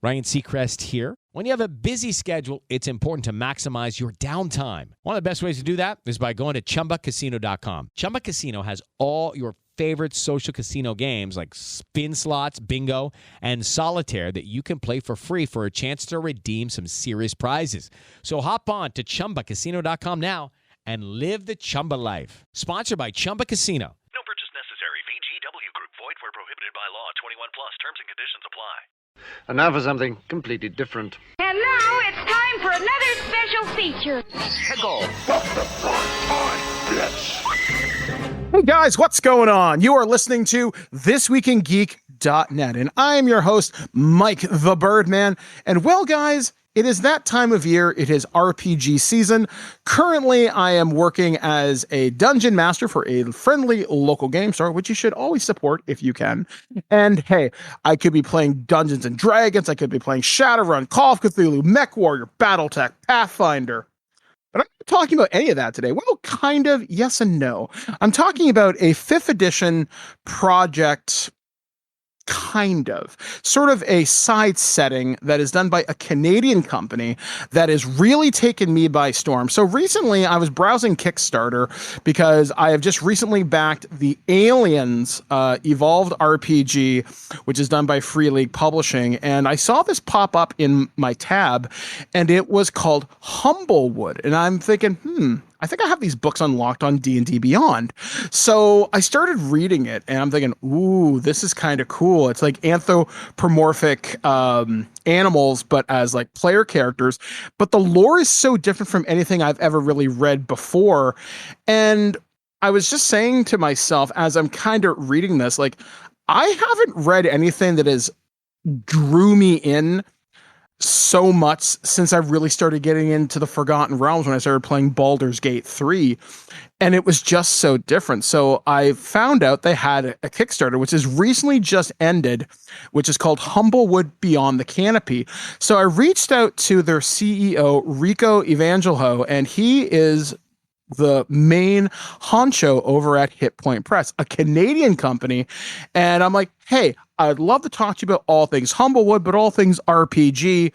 Ryan Seacrest here. When you have a busy schedule, it's important to maximize your downtime. One of the best ways to do that is by going to ChumbaCasino.com. Chumba Casino has all your favorite social casino games like spin slots, bingo, and solitaire that you can play for free for a chance to redeem some serious prizes. So hop on to ChumbaCasino.com now and live the Chumba life. Sponsored by Chumba Casino. No purchase necessary. VGW Group. Void where prohibited by law. 21 plus. Terms and conditions apply. And now for something completely different. And now it's time for another special feature. Hey guys, what's going on? You are listening to This Week in Geek.net, and I am your host, Mike the Birdman. And well, guys, it is that time of year. It is RPG season. Currently, I am working as a dungeon master for a friendly local game store, which you should always support if you can. And hey, I could be playing Dungeons and Dragons. I could be playing Shadowrun, Call of Cthulhu, MechWarrior, BattleTech, Pathfinder. But I'm not talking about any of that today. Well, kind of, yes and no. I'm talking about a 5th edition project, kind of, sort of a side setting that is done by a Canadian company that has really taken me by storm. So recently I was browsing Kickstarter because I have just recently backed the Aliens Evolved RPG, which is done by Free League Publishing. And I saw this pop up in my tab and it was called Humblewood. And I'm thinking, I think I have these books unlocked on D&D Beyond. So I started reading it and I'm thinking, ooh, this is kind of cool. It's like anthropomorphic animals, but as like player characters. But the lore is so different from anything I've ever really read before. And I was just saying to myself, as I'm kind of reading this, like, I haven't read anything that has drew me in so much since I really started getting into the Forgotten Realms when I started playing Baldur's Gate 3, and it was just so different. So I found out they had a Kickstarter, which has recently just ended, which is called Humblewood Beyond the Canopy. So I reached out to their CEO, Ricardo Evangelho, and he is the main honcho over at Hit Point Press, a Canadian company. And I'm like, hey, I'd love to talk to you about all things Humblewood, but all things RPG.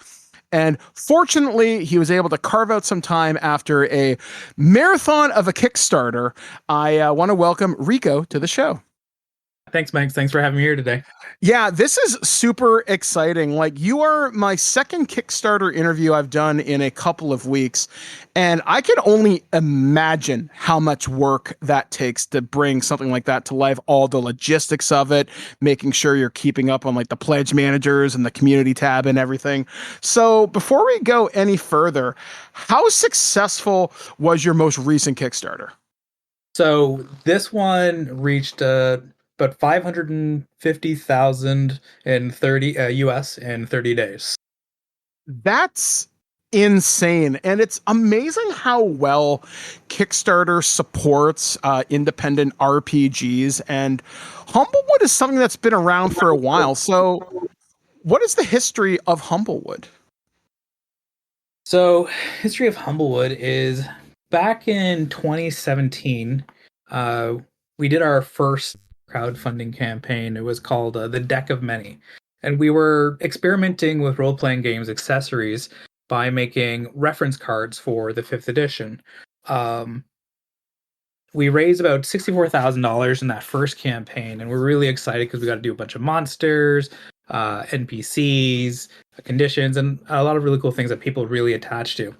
And fortunately, he was able to carve out some time after a marathon of a Kickstarter. I want to welcome Rico to the show. Thanks, Mike. Thanks for having me here today. Yeah, this is super exciting. Like, you are my second Kickstarter interview I've done in a couple of weeks, and I can only imagine how much work that takes to bring something like that to life, all the logistics of it, making sure you're keeping up on like the pledge managers and the community tab and everything. So before we go any further, how successful was your most recent Kickstarter? So this one reached about 550,000 in 30 US in 30 days. That's insane. And it's amazing how well Kickstarter supports independent RPGs. And Humblewood is something that's been around for a while. So what is the history of Humblewood? So history of Humblewood is back in 2017, we did our first crowdfunding campaign. It was called The Deck of Many. And we were experimenting with role-playing games accessories by making reference cards for the 5th edition. We raised about $64,000 in that first campaign, and we're really excited because we got to do a bunch of monsters, NPCs, conditions, and a lot of really cool things that people really attach to.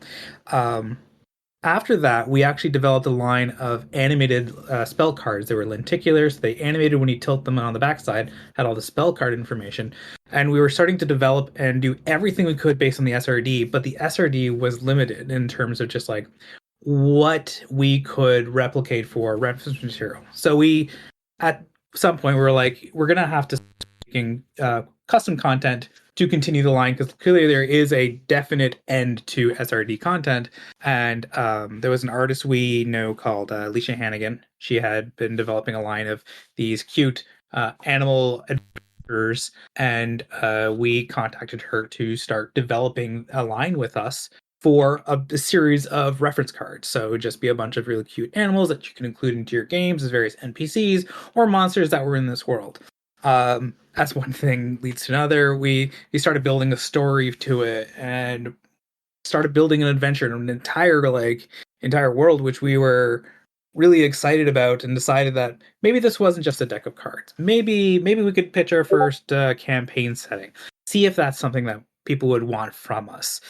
After that, we actually developed a line of animated spell cards. They were lenticular, so they animated when you tilt them, and on the backside had all the spell card information. And we were starting to develop and do everything we could based on the SRD, but the SRD was limited in terms of just like what we could replicate for reference material. So we, at some point, we were like, we're going to have to start making custom content to continue the line, because clearly there is a definite end to SRD content. And there was an artist we know called Alicia Hannigan. She had been developing a line of these cute animal adventures, and we contacted her to start developing a line with us for a series of reference cards. So it would just be a bunch of really cute animals that you can include into your games as various NPCs or monsters that were in this world. That's one thing leads to another. We started building a story to it and started building an adventure and an entire world, which we were really excited about, and decided that maybe this wasn't just a deck of cards. Maybe we could pitch our first campaign setting, see if that's something that people would want from us.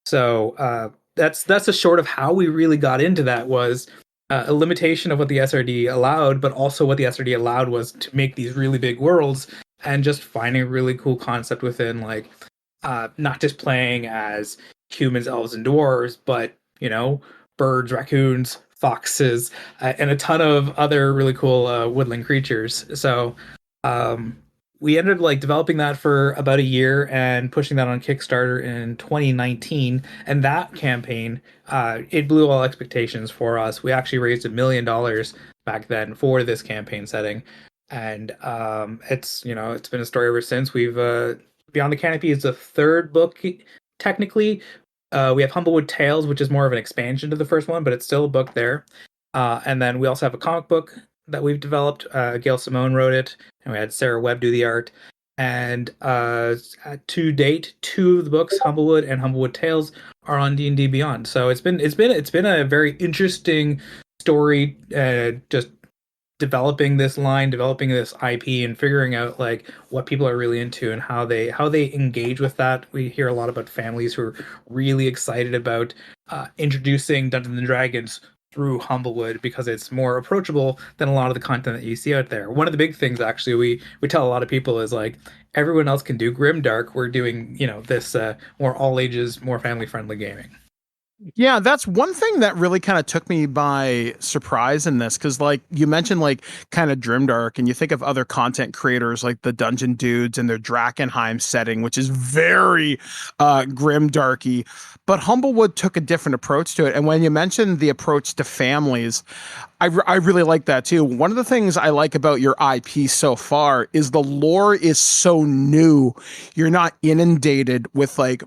So that's a short of how we really got into that. Was a limitation of what the SRD allowed, but also what the SRD allowed was to make these really big worlds, and just finding a really cool concept within, like, not just playing as humans, elves, and dwarves, but, you know, birds, raccoons, foxes, and a ton of other really cool woodland creatures. So we ended up, like, developing that for about a year and pushing that on Kickstarter in 2019. And that campaign, it blew all expectations for us. We actually raised $1 million back then for this campaign setting. And it's been a story ever since. We've Beyond the Canopy is the third book, technically. We have Humblewood Tales, which is more of an expansion to the first one, but it's still a book there. And then we also have a comic book that we've developed. Gail Simone wrote it, and we had Sarah Webb do the art. And to date, 2 of the books, Humblewood and Humblewood Tales, are on D&D Beyond. So it's been a very interesting story, just developing this line, developing this IP, and figuring out, like, what people are really into and how they engage with that. We hear a lot about families who are really excited about introducing Dungeons and Dragons through Humblewood, because it's more approachable than a lot of the content that you see out there. One of the big things, actually, we tell a lot of people is, like, everyone else can do grimdark. We're doing, this more all ages, more family friendly gaming. Yeah, that's one thing that really kind of took me by surprise in this, because, like, you mentioned, like, kind of grimdark, and you think of other content creators like the Dungeon Dudes and their Drakkenheim setting, which is very grimdarky. But Humblewood took a different approach to it. And when you mentioned the approach to families, I really like that too. One of the things I like about your IP so far is the lore is so new. You're not inundated with, like,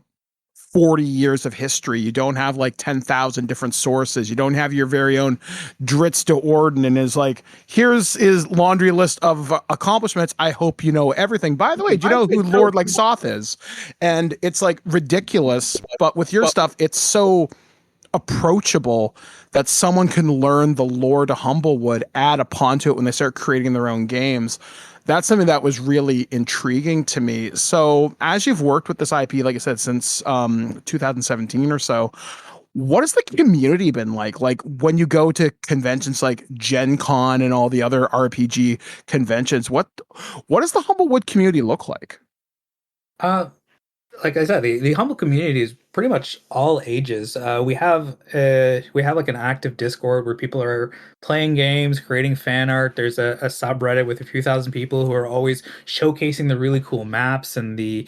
40 years of history. You don't have, like, 10,000 different sources. You don't have your very own Dritz de Orden and is like, here's his laundry list of accomplishments. I hope you know everything. By the way, do you know who Lord like Soth is? And it's, like, ridiculous. But with your stuff, it's so approachable that someone can learn the lore to Humblewood, add upon to it when they start creating their own games. That's something that was really intriguing to me. So as you've worked with this IP, like I said, since 2017 or so, what has the community been like? Like, when you go to conventions like Gen Con and all the other RPG conventions, what does the Humblewood community look like? Like I said, the Humble community is pretty much all ages. We have like an active Discord where people are playing games, creating fan art. There's a subreddit with a few thousand people who are always showcasing the really cool maps, and the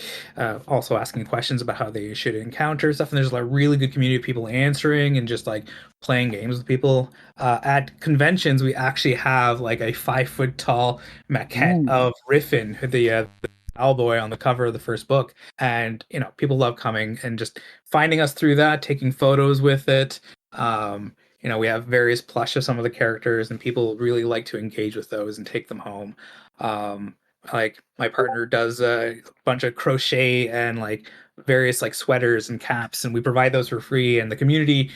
also asking questions about how they should encounter stuff. And there's a really good community of people answering and just, like, playing games with people. At conventions, we actually have, like, a 5-foot tall maquette of Riffin, the Owlboy on the cover of the first book, and people love coming and just finding us through that, taking photos with it. We have various plush of some of the characters, and people really like to engage with those and take them home. Like, my partner does a bunch of crochet and, like, various, like, sweaters and caps, and we provide those for free, and the community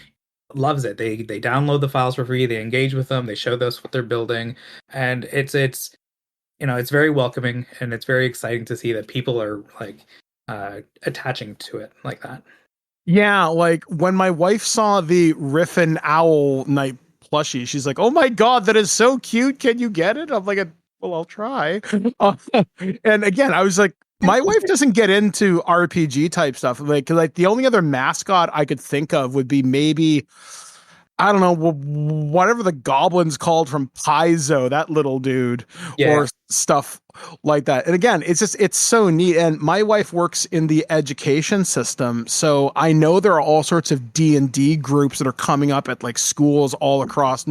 loves it. They download the files for free, they engage with them, they show us what they're building, and it's very welcoming, and it's very exciting to see that people are, like, attaching to it like that. Yeah, like, when my wife saw the Riffin Owl Knight plushie, she's like, "Oh my God, that is so cute. Can you get it?" I'm like, "Well, I'll try." And again, I was like, my wife doesn't get into RPG type stuff. Like the only other mascot I could think of would be maybe, I don't know, whatever the goblin's called from Paizo, that little dude, or stuff like that. And again, it's so neat. And my wife works in the education system, so I know there are all sorts of D&D groups that are coming up at, like, schools all across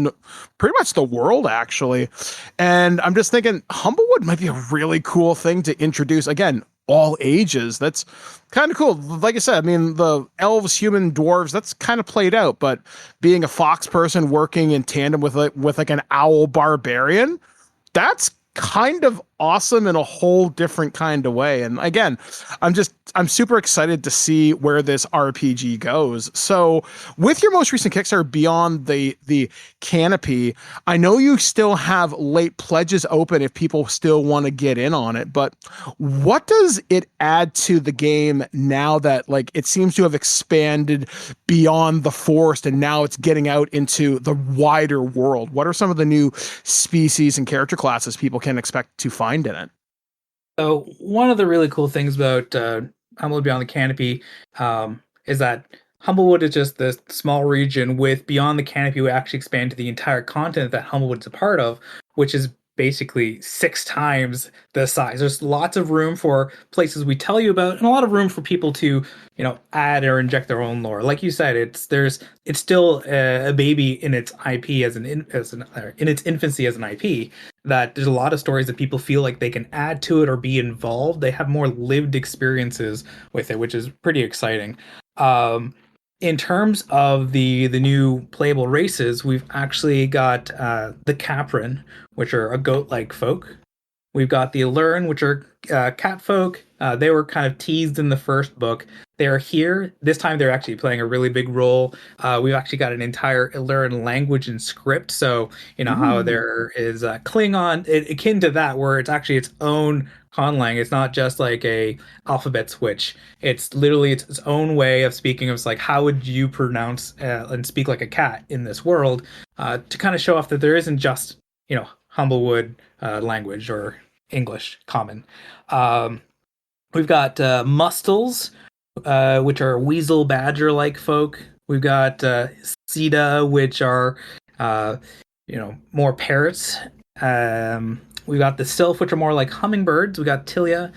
pretty much the world, actually. And I'm just thinking Humblewood might be a really cool thing to introduce. Again, all ages. That's kind of cool. Like I said, I mean, the elves, human, dwarves, that's kind of played out, but being a fox person working in tandem with an owl barbarian, that's kind of awesome in a whole different kind of way. And again, I'm super excited to see where this RPG goes. So with your most recent Kickstarter, Beyond the Canopy, I know you still have late pledges open if people still want to get in on it, but what does it add to the game now that like it seems to have expanded beyond the forest and now it's getting out into the wider world? What are some of the new species and character classes people can expect to find in it? So one of the really cool things about Humblewood Beyond the Canopy is that Humblewood is just this small region. With Beyond the Canopy, we actually expand to the entire continent that Humblewood's a part of, which is basically 6 times the size. There's lots of room for places we tell you about, and a lot of room for people to, add or inject their own lore. Like you said, it's still a baby in its IP in its infancy as an IP. That there's a lot of stories that people feel like they can add to it or be involved. They have more lived experiences with it, which is pretty exciting. In terms of the new playable races, we've actually got the Caprin, which are a goat-like folk. We've got the Illurin, which are cat folk. They were kind of teased in the first book. They're here. This time they're actually playing a really big role. We've actually got an entire Illurin language and script. So, how there is Klingon, akin to that, where it's actually its own conlang. It's not just like a alphabet switch. It's literally its own way of speaking. It's like, how would you pronounce and speak like a cat in this world, to kind of show off that there isn't just, Humblewood language or English common. We've got Mustels, which are weasel badger like folk. We've got Sita, which are more parrots. We've got the Sylph, which are more like hummingbirds. We got Tilia,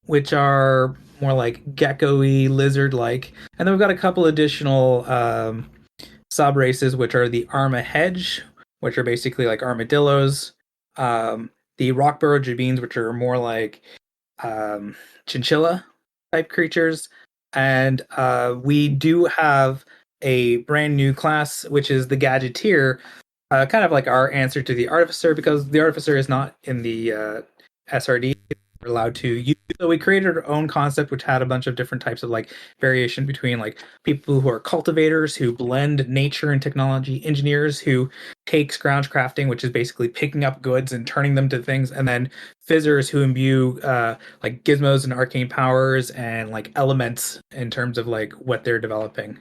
which are more like gecko-y, lizard-like. And then we've got a couple additional sub-races, which are the Arma Hedge, which are basically like armadillos. The Rockburrow Jabines, which are more like chinchilla-type creatures. And we do have a brand new class, which is the Gadgeteer, kind of like our answer to the Artificer, because the Artificer is not in the SRD. We're allowed to use. So we created our own concept, which had a bunch of different types of like variation between like people who are cultivators, who blend nature and technology, engineers who take scrounge crafting, which is basically picking up goods and turning them to things, and then fizzers who imbue like gizmos and arcane powers and like elements in terms of like what they're developing.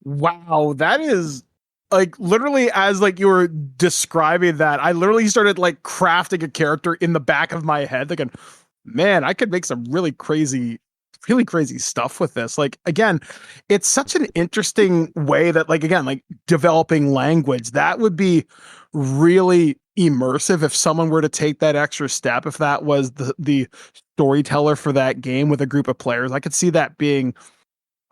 Wow, that is like literally as like you were describing that, I literally started like crafting a character in the back of my head, thinking, man, I could make some really crazy stuff with this. Like, again, it's such an interesting way that like, again, like developing language, that would be really immersive if someone were to take that extra step. If that was the storyteller for that game with a group of players, I could see that being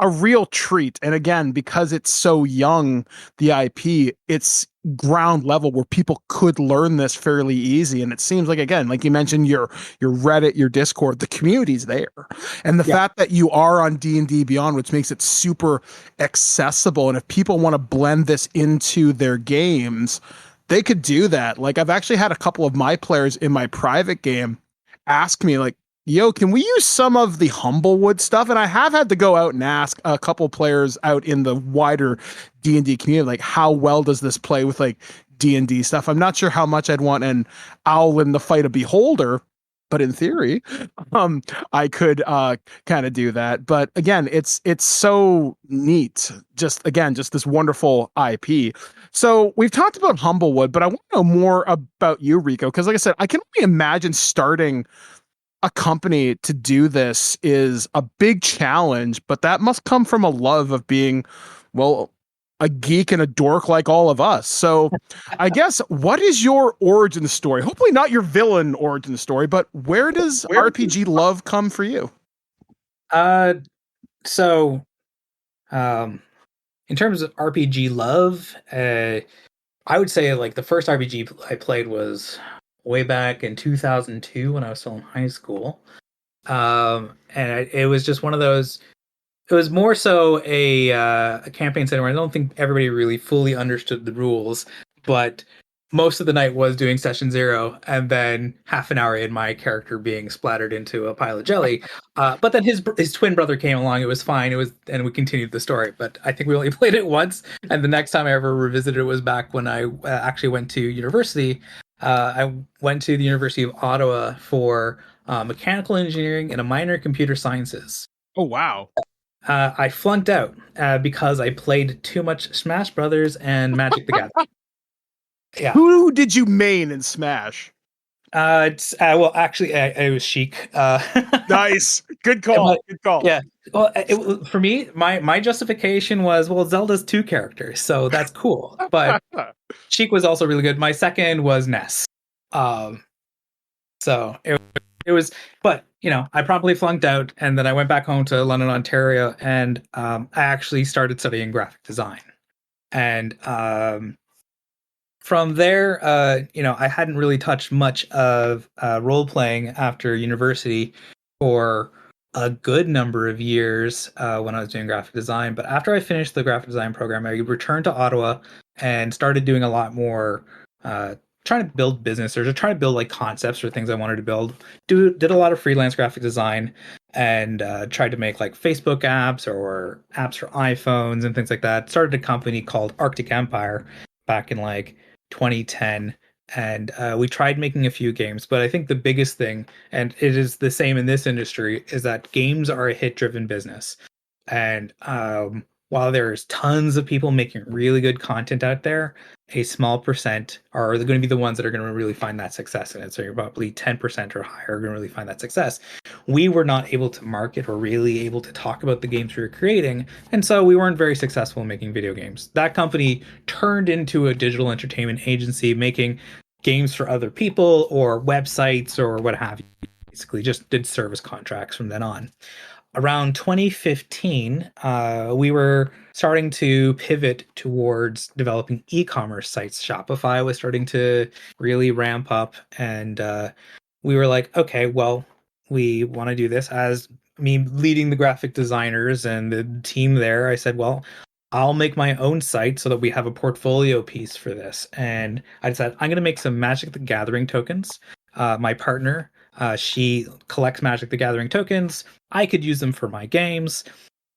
a real treat. And again, because it's so young, the IP, it's ground level where people could learn this fairly easy. And it seems like, again, like you mentioned, your Reddit, your Discord, the community's there. And the fact that you are on D&D Beyond, which makes it super accessible. And if people want to blend this into their games, they could do that. Like I've actually had a couple of my players in my private game ask me like, yo, can we use some of the Humblewood stuff? And I have had to go out and ask a couple players out in the wider D&D community, like, how well does this play with like D&D stuff? I'm not sure how much I'd want an owl in the fight a beholder, but in theory, I could kind of do that. But again, it's so neat. Just this wonderful IP. So we've talked about Humblewood, but I want to know more about you, Rico, because like I said, I can only imagine starting a company to do this is a big challenge, but that must come from a love of being, well, a geek and a dork like all of us. So I guess, what is your origin story? Hopefully not your villain origin story, but where does RPG love come for you? So in terms of RPG love, I would say like the first RPG I played was way back in 2002 when I was still in high school. And it was just one of those, it was more so a campaign setting where I don't think everybody really fully understood the rules, but most of the night was doing session 0, and then half an hour in, my character being splattered into a pile of jelly. But then his twin brother came along. It was fine. And we continued the story. But I think we only played it once, and the next time I ever revisited it was back when I actually went to university. I went to the University of Ottawa for mechanical engineering and a minor in computer sciences. Oh, wow. I flunked out because I played too much Smash Brothers and Magic the Gathering. Yeah. Who did you main in Smash? Well, actually, it was Sheik. Nice. Good call. Good call. Yeah. Well, for me, my justification was, well, Zelda's 2 characters, so that's cool. But Sheik was also really good. My second was Ness. So it was, but I promptly flunked out, and then I went back home to London, Ontario, and I actually started studying graphic design. And from there, I hadn't really touched much of role playing after university for a good number of years when I was doing graphic design. But after I finished the graphic design program, I returned to Ottawa and started doing a lot more trying to build business, or to try to build like concepts for things I wanted to build. Did a lot of freelance graphic design, and tried to make like Facebook apps or apps for iPhones and things like that. Started a company called Arctic Empire back in like 2010, and we tried making a few games. But I think the biggest thing, and it is the same in this industry, is that games are a hit-driven business. And while there's tons of people making really good content out there, a small percent are going to be the ones that are going to really find that success in it. So you're probably 10% or higher are going to really find that success. We were not able to market or really able to talk about the games we were creating, and so we weren't very successful in making video games. That company turned into a digital entertainment agency, making games for other people or websites or what have you. Basically just did service contracts from then on. Around 2015, we were starting to pivot towards developing e-commerce sites. Shopify was starting to really ramp up, and we were like, okay, well, we want to do this. As me leading the graphic designers and the team there, I said, well, I'll make my own site so that we have a portfolio piece for this. And I decided I'm going to make some Magic the Gathering tokens. My partner, she collects Magic the Gathering tokens. I could use them for my games.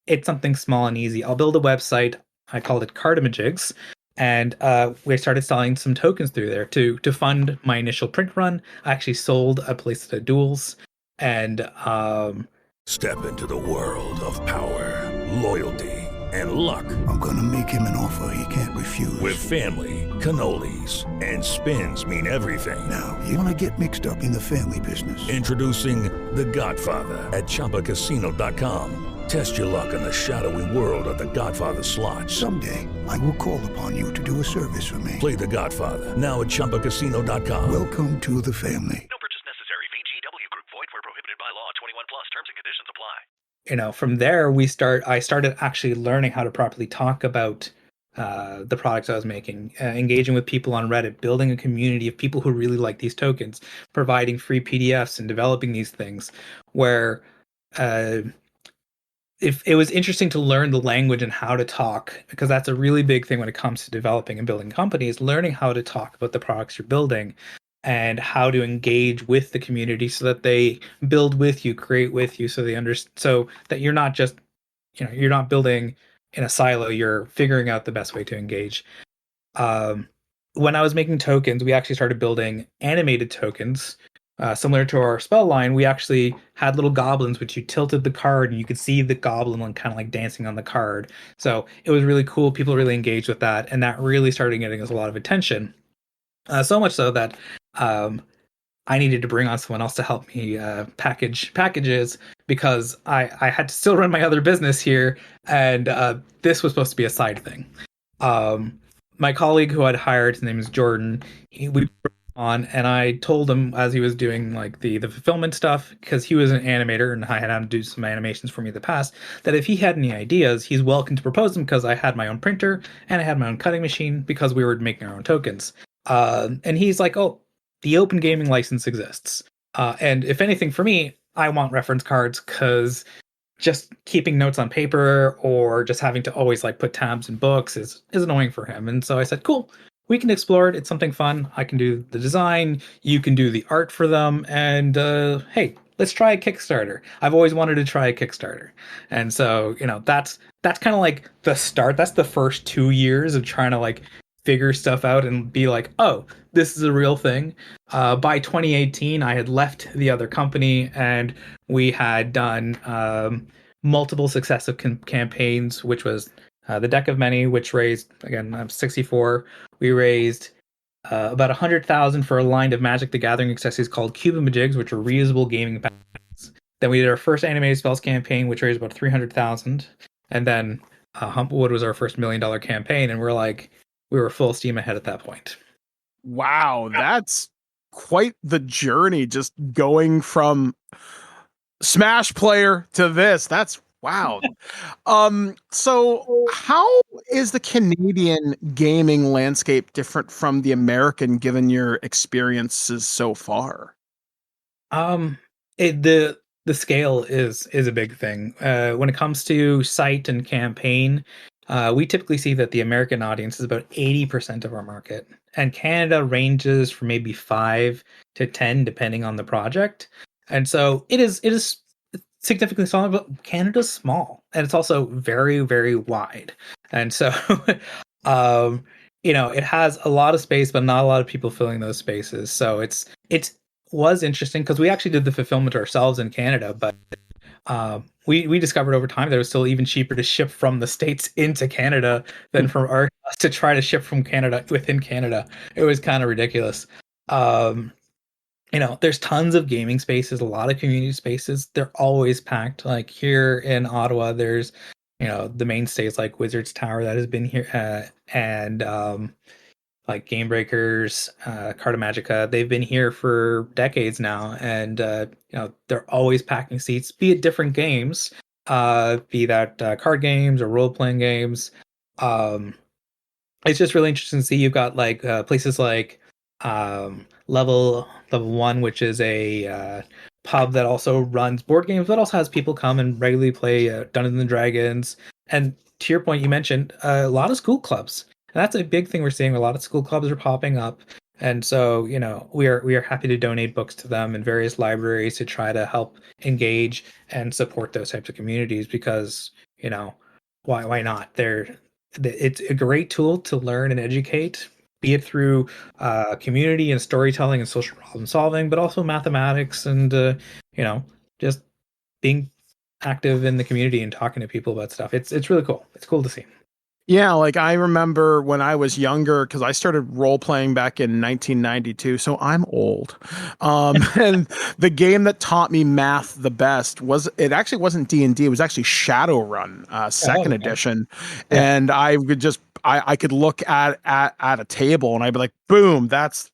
It's something small and easy. I'll build a website. I called it Cardimajigs. And we started selling some tokens through there to fund my initial print run. I actually sold a place at duels. And step into the world of power, loyalty, and luck. I'm gonna make him an offer he can't refuse. With family, cannolis, and spins mean everything. Now, you wanna get mixed up in the family business. Introducing The Godfather at ChumbaCasino.com. Test your luck in the shadowy world of The Godfather slot. Someday, I will call upon you to do a service for me. Play The Godfather now at ChumbaCasino.com. Welcome to the family. No purchase necessary. VGW Group. Void where prohibited by law. 21 plus. Terms and conditions apply. From there, I started actually learning how to properly talk about the products I was making, engaging with people on Reddit, building a community of people who really like these tokens, providing free PDFs and developing these things, where if it was interesting to learn the language and how to talk, because that's a really big thing when it comes to developing and building companies, learning how to talk about the products you're building and how to engage with the community so that they build with you, create with you, so they so that you're not just, you're not building in a silo, you're figuring out the best way to engage. When I was making tokens, we actually started building animated tokens. Similar to our spell line, we actually had little goblins, which you tilted the card and you could see the goblin kind of like dancing on the card. So it was really cool. People really engaged with that, and that really started getting us a lot of attention. So much so that I needed to bring on someone else to help me package packages, because I had to still run my other business here, and this was supposed to be a side thing. My colleague who I'd hired, his name is Jordan, we brought on, and I told him as he was doing like the fulfillment stuff, because he was an animator and I had him do some animations for me in the past, that if he had any ideas, he's welcome to propose them, because I had my own printer and I had my own cutting machine, because we were making our own tokens. And he's like, oh, the open gaming license exists. And if anything, for me, I want reference cards, because just keeping notes on paper or just having to always like put tabs in books is annoying for him. And so I said, cool, we can explore it. It's something fun. I can do the design. You can do the art for them. And hey, let's try a Kickstarter. I've always wanted to try a Kickstarter. And so, that's kind of like the start. That's the first 2 years of trying to like figure stuff out and be like, oh, this is a real thing. By 2018, I had left the other company and we had done multiple successive campaigns, which was the Deck of Many, which raised, again, I'm 64. We raised about 100,000 for a line of Magic the Gathering accessories called Cube-a-Majigs, which are reusable gaming packs. Then we did our first animated spells campaign, which raised about 300,000. And then Humblewood was our first $1 million campaign, and we were full steam ahead at that point. Wow, that's quite the journey, just going from Smash player to this. That's wow. So how is the Canadian gaming landscape different from the American, given your experiences so far? The scale is a big thing. When it comes to site and campaign, we typically see that the American audience is about 80% of our market, and Canada ranges from maybe 5 to 10 depending on the project. And so it is significantly smaller, but Canada's small, and it's also very, very wide. And so it has a lot of space, but not a lot of people filling those spaces. So it was interesting because we actually did the fulfillment ourselves in Canada, but we discovered over time that it was still even cheaper to ship from the States into Canada than from us to try to ship from Canada within Canada. It was kind of ridiculous. There's tons of gaming spaces, a lot of community spaces. They're always packed. Like here in Ottawa, there's, the mainstays like Wizards Tower that has been here, and like Game Breakers, Cartamagica. They've been here for decades now, and they're always packing seats, be it different games, be that card games or role-playing games. It's just really interesting to see. You've got like places like Level 1, which is a pub that also runs board games, but also has people come and regularly play Dungeons and Dragons. And to your point, you mentioned a lot of school clubs. And that's a big thing we're seeing. A lot of school clubs are popping up. And so, we are happy to donate books to them in various libraries to try to help engage and support those types of communities because, why not? It's a great tool to learn and educate, be it through community and storytelling and social problem solving, but also mathematics and, just being active in the community and talking to people about stuff. It's really cool. It's cool to see. Yeah, like I remember when I was younger, because I started role playing back in 1992, so I'm old. And the game that taught me math the best wasn't D&D, it was actually Shadowrun, second edition. Yeah. And I would just I could look at a table and I'd be like, boom, that's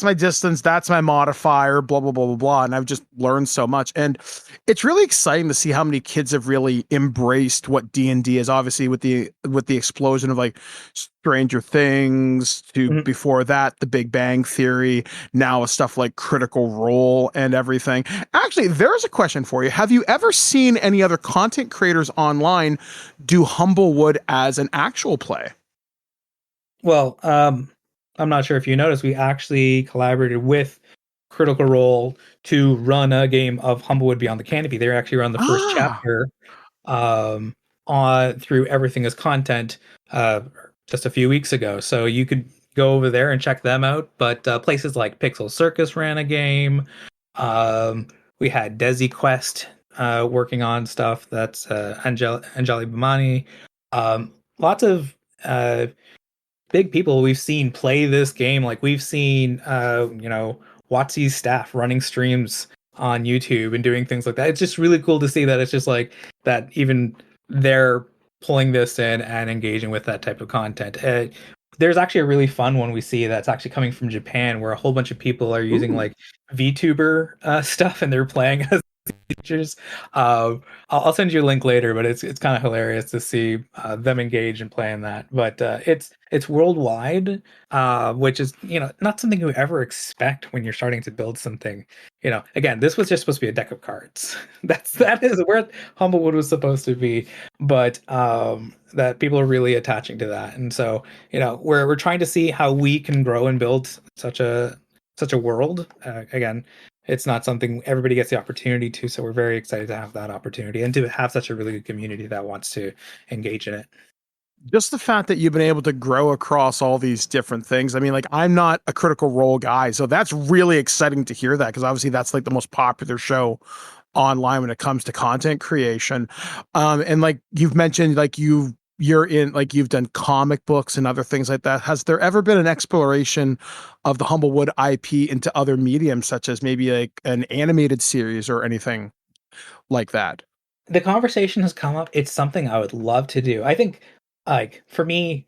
my distance, that's my modifier, blah blah blah blah blah, and I've just learned so much. And it's really exciting to see how many kids have really embraced what D&D is. Obviously, with the explosion of like Stranger Things to before that, The Big Bang Theory, now with stuff like Critical Role and everything. Actually, there's a question for you. Have you ever seen any other content creators online do Humblewood as an actual play? Well, I'm not sure if you noticed, we actually collaborated with Critical Role to run a game of Humblewood Beyond the Canopy. They were actually around the first chapter on through Everything is Content just a few weeks ago. So you could go over there and check them out. But places like Pixel Circus ran a game. We had Desi Quest working on stuff. That's Anjali Bhamani. Lots of big people we've seen play this game. Like we've seen, WotC's staff running streams on YouTube and doing things like that. It's just really cool to see that it's just like that even they're pulling this in and engaging with that type of content. There's actually a really fun one we see that's actually coming from Japan where a whole bunch of people are using like VTuber stuff and they're playing as features. I'll send you a link later, but it's kind of hilarious to see them engage and play in that. But it's worldwide, which is not something you ever expect when you're starting to build something. Again, this was just supposed to be a deck of cards. That is where Humblewood was supposed to be, but that people are really attaching to that, and so we're trying to see how we can grow and build such a world. Again, it's not something everybody gets the opportunity to, so we're very excited to have that opportunity and to have such a really good community that wants to engage in it. Just the fact that you've been able to grow across all these different things. I mean, like, I'm not a Critical Role guy, so that's really exciting to hear that, because obviously that's like the most popular show online when it comes to content creation. And like you've mentioned, like you've done comic books and other things like that. Has there ever been an exploration of the Humblewood IP into other mediums, such as maybe like an animated series or anything like that? The conversation has come up. It's something I would love to do. I think, like, for me,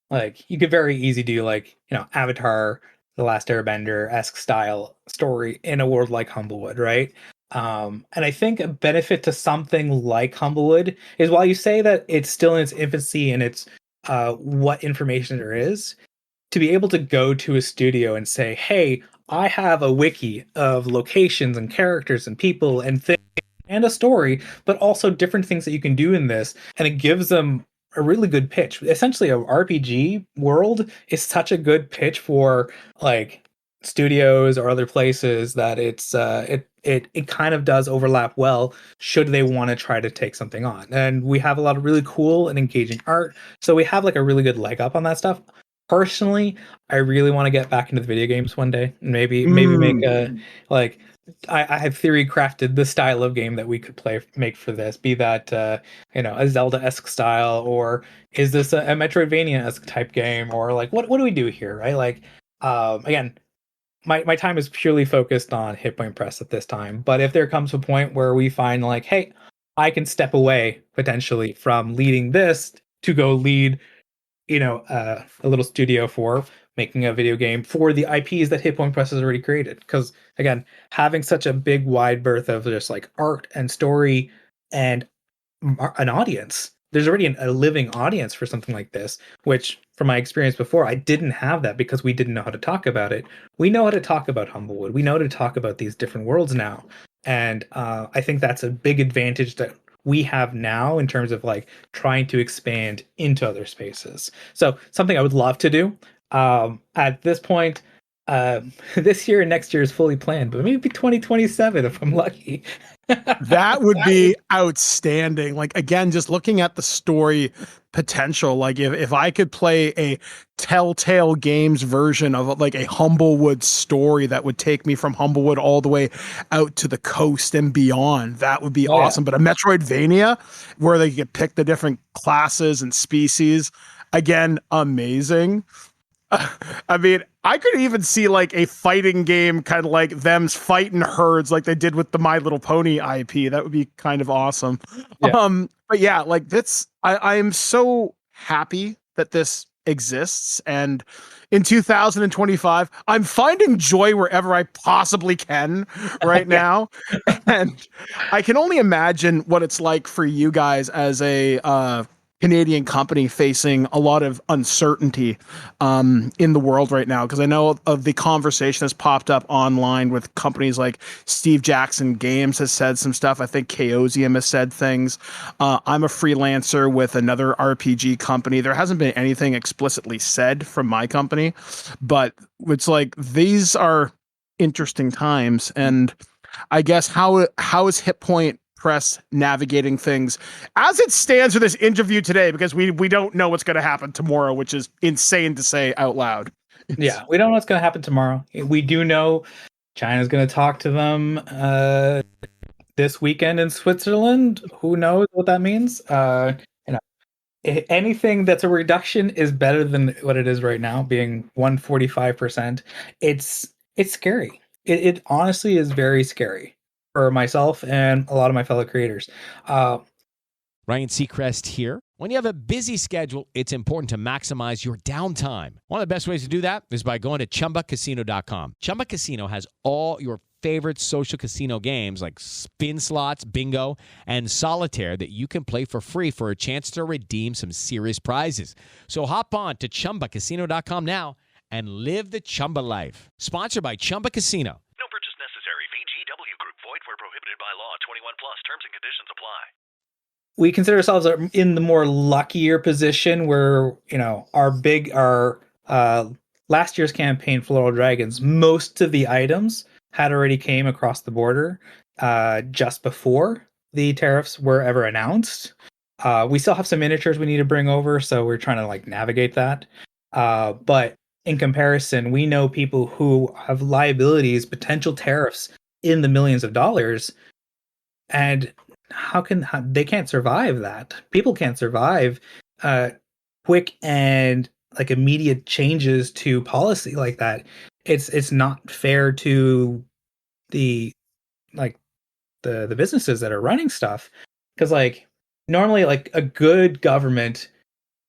like, you could very easy do, like, Avatar, The Last Airbender-esque style story in a world like Humblewood, right? And I think a benefit to something like Humblewood is, while you say that it's still in its infancy and it's what information there is, to be able to go to a studio and say, hey, I have a wiki of locations and characters and people and things and a story, but also different things that you can do in this, and it gives them a really good pitch. Essentially, a RPG world is such a good pitch for like studios or other places that it kind of does overlap well should they want to try to take something on. And we have a lot of really cool and engaging art, so we have like a really good leg up on that stuff. Personally, I really want to get back into the video games one day, and maybe make a like. I have theory crafted the style of game that we could make for this. Be that a Zelda-esque style, or is this a Metroidvania-esque type game, or like what do we do here, right? Like again, my time is purely focused on Hit Point Press at this time. But if there comes a point where we find like, hey, I can step away potentially from leading this to go lead, a little studio for making a video game for the IPs that Hit Point Press has already created. Because again, having such a big wide berth of just like art and story and an audience, there's already a living audience for something like this, which from my experience before, I didn't have that because we didn't know how to talk about it. We know how to talk about Humblewood. We know how to talk about these different worlds now. And I think that's a big advantage that we have now in terms of like trying to expand into other spaces. So something I would love to do. At this point, this year and next year is fully planned, but maybe 2027 if I'm lucky. That would be outstanding. Like, again, just looking at the story potential, like if I could play a Telltale Games version of like a Humblewood story that would take me from Humblewood all the way out to the coast and beyond, that would be awesome. Yeah. But a Metroidvania where they could pick the different classes and species, again, amazing. I mean, I could even see like a fighting game, kind of like them's fighting herds, like they did with the My Little Pony IP. That would be kind of awesome. Yeah. But yeah, like I am so happy that this exists. And in 2025, I'm finding joy wherever I possibly can right now. And I can only imagine what it's like for you guys as a, Canadian company facing a lot of uncertainty in the world right now, because I know of the conversation that's popped up online with companies like Steve Jackson Games has said some stuff. I think Chaosium has said things. I'm a freelancer with another RPG company. There hasn't been anything explicitly said from my company, but it's like these are interesting times. And I guess how is Hit Point Press navigating things as it stands for this interview today, because we don't know what's going to happen tomorrow, which is insane to say out loud. Yeah, we don't know what's going to happen tomorrow. We do know China's going to talk to them this weekend in Switzerland. Who knows what that means? Anything that's a reduction is better than what it is right now, being 145%. It's scary. It honestly is very scary for myself and a lot of my fellow creators. Ryan Seacrest here. When you have a busy schedule, it's important to maximize your downtime. One of the best ways to do that is by going to ChumbaCasino.com. Chumba Casino has all your favorite social casino games like spin slots, bingo, and solitaire that you can play for free for a chance to redeem some serious prizes. So hop on to ChumbaCasino.com now and live the Chumba life. Sponsored by Chumba Casino. No purchase necessary. VGW Group. Void where prohibited by law. 21 plus. Terms and conditions apply. We consider ourselves in the more luckier position where, our last year's campaign, Floral Dragons, most of the items had already came across the border just before the tariffs were ever announced. We still have some miniatures we need to bring over, so we're trying to navigate that. But in comparison, we know people who have liabilities, potential tariffs in the millions of dollars, and how they can't survive that. People can't survive quick and immediate changes to policy like that. It's not fair to the businesses that are running stuff, because normally a good government,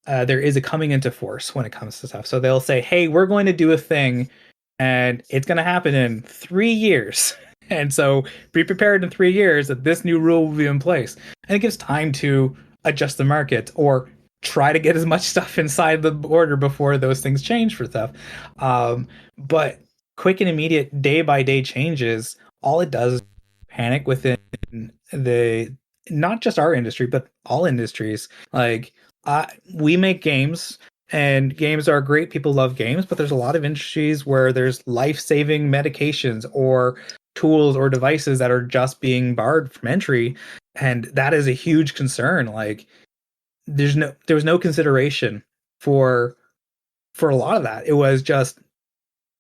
there is a coming into force when it comes to stuff. So they'll say, hey, we're going to do a thing and it's going to happen in 3 years. And so be prepared in 3 years that this new rule will be in place. And it gives time to adjust the market or try to get as much stuff inside the border before those things change for stuff. But quick and immediate day by day changes, all it does is panic within not just our industry, but all industries. We make games, and games are great. People love games, but there's a lot of industries where there's life-saving medications or tools or devices that are just being barred from entry, and that is a huge concern. There was no consideration for a lot of that. It was just,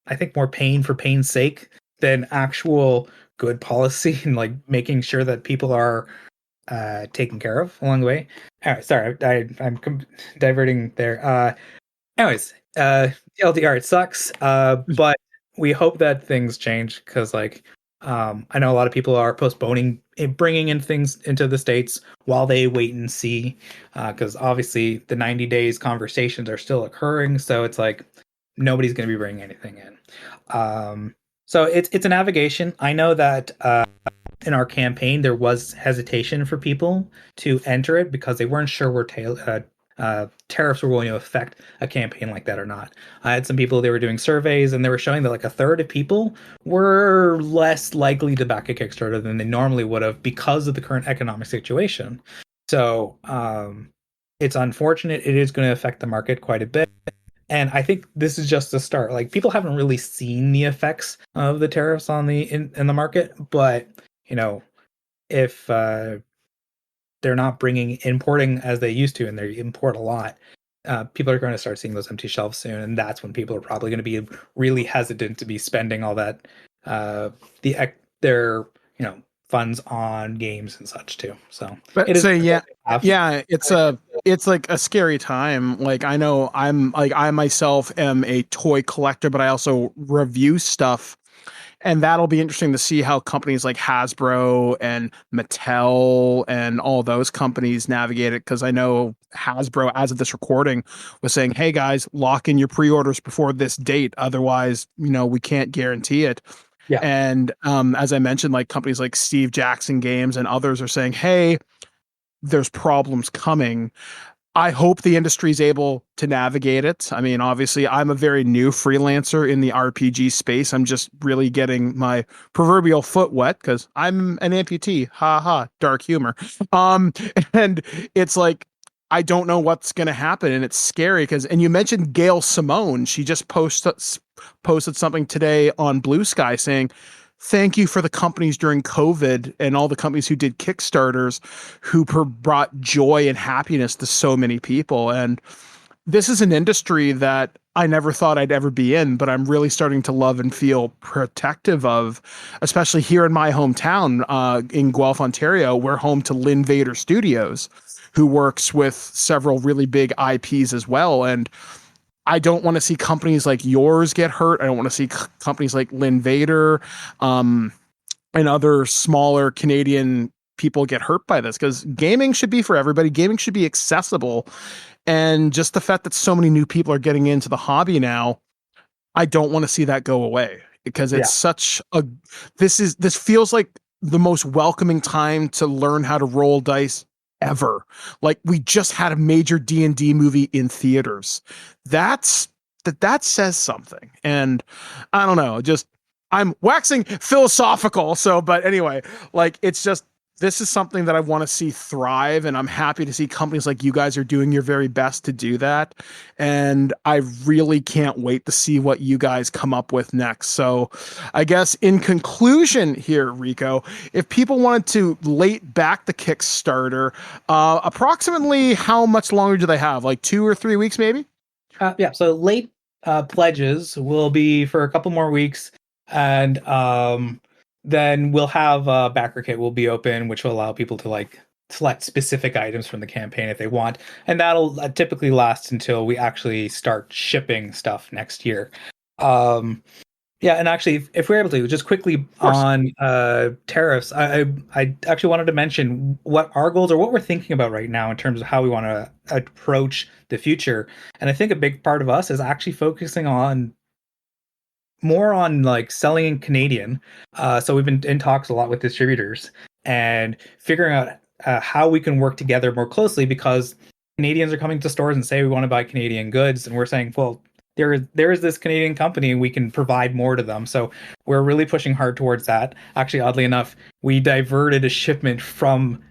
I think, more pain for pain's sake than actual good policy and making sure that people are taken care of along the way. All right, sorry, I'm diverting there. Anyways, LDR, it sucks, but we hope that things change, because I know a lot of people are postponing bringing in things into the States while they wait and see, because obviously the 90 days conversations are still occurring, so it's nobody's going to be bringing anything in. So it's a navigation. I know that in our campaign there was hesitation for people to enter it because they weren't sure where tariffs were going to affect a campaign like that or not. I had some people, they were doing surveys and they were showing that a third of people were less likely to back a Kickstarter than they normally would have because of the current economic situation. So it's unfortunate. It is going to affect the market quite a bit. And I think this is just the start. People haven't really seen the effects of the tariffs on in the market, but if they're not importing as they used to, and they import a lot, people are going to start seeing those empty shelves soon, and that's when people are probably going to be really hesitant to be spending all that their funds on games and such too. So it's a scary time. I know I myself am a toy collector, but I also review stuff. And that'll be interesting to see how companies like Hasbro and Mattel and all those companies navigate it. Because I know Hasbro, as of this recording, was saying, hey, guys, lock in your pre-orders before this date. Otherwise, we can't guarantee it. Yeah. And as I mentioned, companies like Steve Jackson Games and others are saying, hey, there's problems coming. I hope the industry is able to navigate it. I mean, obviously, I'm a very new freelancer in the RPG space. I'm just really getting my proverbial foot wet because I'm an amputee. Ha ha, dark humor. And it's I don't know what's going to happen, and it's scary and you mentioned Gail Simone. She just posted something today on Blue Sky saying, thank you for the companies during COVID and all the companies who did Kickstarters who brought joy and happiness to so many people. And this is an industry that I never thought I'd ever be in, but I'm really starting to love and feel protective of, especially here in my hometown, in Guelph, Ontario. We're home to Lynn Vader Studios, who works with several really big IPs as well. And I don't want to see companies like yours get hurt. I don't want to see companies like Lynn Vader and other smaller Canadian people get hurt by this, because gaming should be for everybody. Gaming should be accessible. And just the fact that so many new people are getting into the hobby now, I don't want to see that go away. because it's such a, this feels like the most welcoming time to learn how to roll dice ever. Like, we just had a major D&D movie in theaters. That says something. And I don't know, just, I'm waxing philosophical. So, but anyway, like, it's just, this is something that I want to see thrive, and I'm happy to see companies like you guys are doing your very best to do that. And I really can't wait to see what you guys come up with next. So I guess in conclusion here, Rico, if people wanted to late back the Kickstarter, approximately how much longer do they have? Like 2 or 3 weeks, maybe? Yeah. So late pledges will be for a couple more weeks. And then we'll have backer kit will be open, which will allow people to like select specific items from the campaign if they want, and that'll typically last until we actually start shipping stuff next year. And actually, if we're able to just quickly on tariffs, I actually wanted to mention what our goals are, what we're thinking about right now in terms of how we want to approach the future. And I think a big part of us is actually focusing on more on like selling in Canadian. So we've been in talks a lot with distributors and figuring out how we can work together more closely, because Canadians are coming to stores and say we want to buy Canadian goods, and we're saying, well, there is this Canadian company and we can provide more to them. So we're really pushing hard towards that. Actually, oddly enough, we diverted a shipment from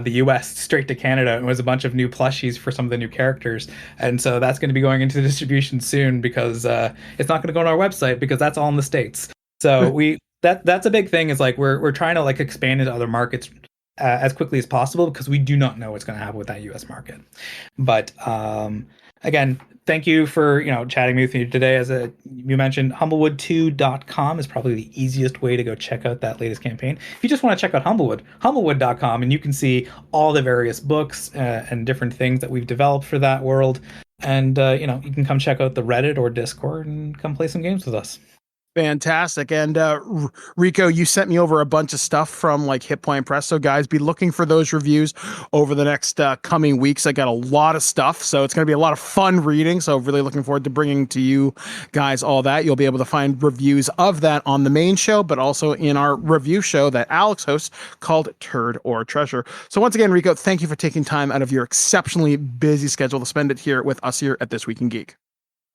the US straight to Canada. It was a bunch of new plushies for some of the new characters, and so that's going to be going into distribution soon, because it's not going to go on our website because that's all in the States. So that's a big thing, is like we're trying to like expand into other markets as quickly as possible, because we do not know what's going to happen with that US market. But again, thank you for chatting with me today. As you mentioned, Humblewood2.com is probably the easiest way to go check out that latest campaign. If you just want to check out Humblewood, Humblewood.com, and you can see all the various books and different things that we've developed for that world. And you can come check out the Reddit or Discord and come play some games with us. Fantastic. And Rico, you sent me over a bunch of stuff from like Hit Point Press. So guys, be looking for those reviews over the next coming weeks. I got a lot of stuff, so it's going to be a lot of fun reading. So really looking forward to bringing to you guys all that. You'll be able to find reviews of that on the main show, but also in our review show that Alex hosts called Turd or Treasure. So once again, Rico, thank you for taking time out of your exceptionally busy schedule to spend it here with us here at This Week in Geek.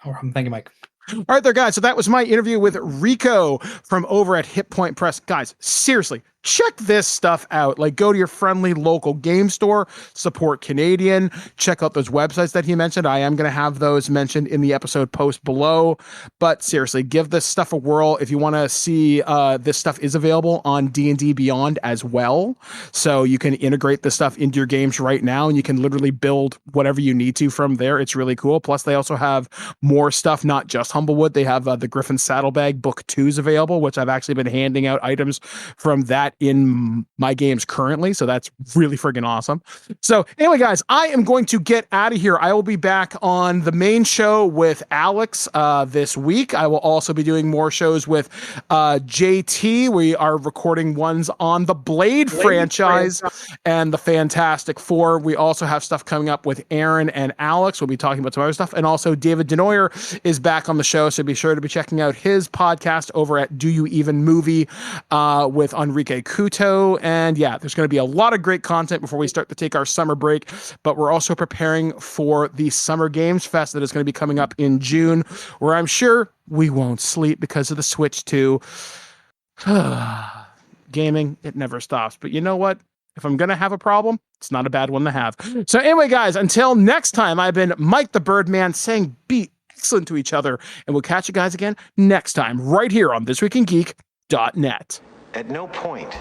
Thank you, Mike. All right there, guys. So that was my interview with Rico from over at Hit Point Press. Guys, seriously, check this stuff out. Like, go to your friendly local game store, support Canadian, check out those websites that he mentioned. I am going to have those mentioned in the episode post below. But seriously, give this stuff a whirl. If you want to see, this stuff is available on D&D Beyond as well. So you can integrate this stuff into your games right now, and you can literally build whatever you need to from there. It's really cool. Plus, they also have more stuff, not just Humblewood. They have the Griffin Saddlebag Book 2s available, which I've actually been handing out items from that in my games currently. So that's really friggin' awesome. So anyway, guys, I am going to get out of here. I will be back on the main show with Alex this week. I will also be doing more shows with JT. We are recording ones on the Blade franchise and the Fantastic Four. We also have stuff coming up with Aaron and Alex. We'll be talking about some other stuff. And also David Denoyer is back on the show. So be sure to be checking out his podcast over at Do You Even Movie with Enrique Couto. And yeah, there's going to be a lot of great content before we start to take our summer break, but we're also preparing for the Summer Games Fest that is going to be coming up in June, where I'm sure we won't sleep because of the Switch 2. Gaming, it never stops. But you know what? If I'm going to have a problem, it's not a bad one to have. So anyway, guys, until next time, I've been Mike the Birdman saying be excellent to each other, and we'll catch you guys again next time right here on thisweekingeek.net. At no point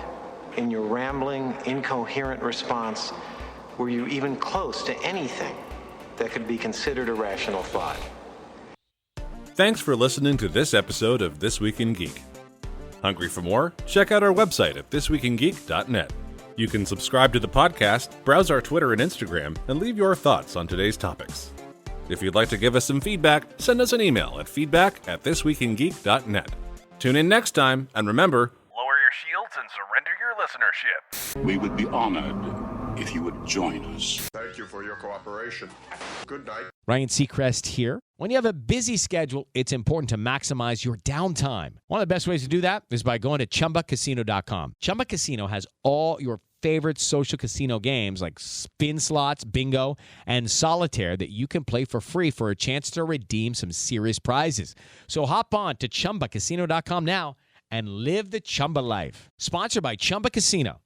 in your rambling, incoherent response were you even close to anything that could be considered a rational thought. Thanks for listening to this episode of This Week in Geek. Hungry for more? Check out our website at thisweekingeek.net. You can subscribe to the podcast, browse our Twitter and Instagram, and leave your thoughts on today's topics. If you'd like to give us some feedback, send us an email at feedback@thisweekingeek.net. Tune in next time, and remember, Lower your shields and surrender your listenership. We would be honored if you would join us. Thank you for your cooperation. Good night. Ryan Seacrest here. When you have a busy schedule, it's important to maximize your downtime. One of the best ways to do that is by going to ChumbaCasino.com. Chumba Casino has all your favorite social casino games like spin slots, bingo, and solitaire that you can play for free for a chance to redeem some serious prizes. So hop on to ChumbaCasino.com now and live the Chumba life. Sponsored by Chumba Casino.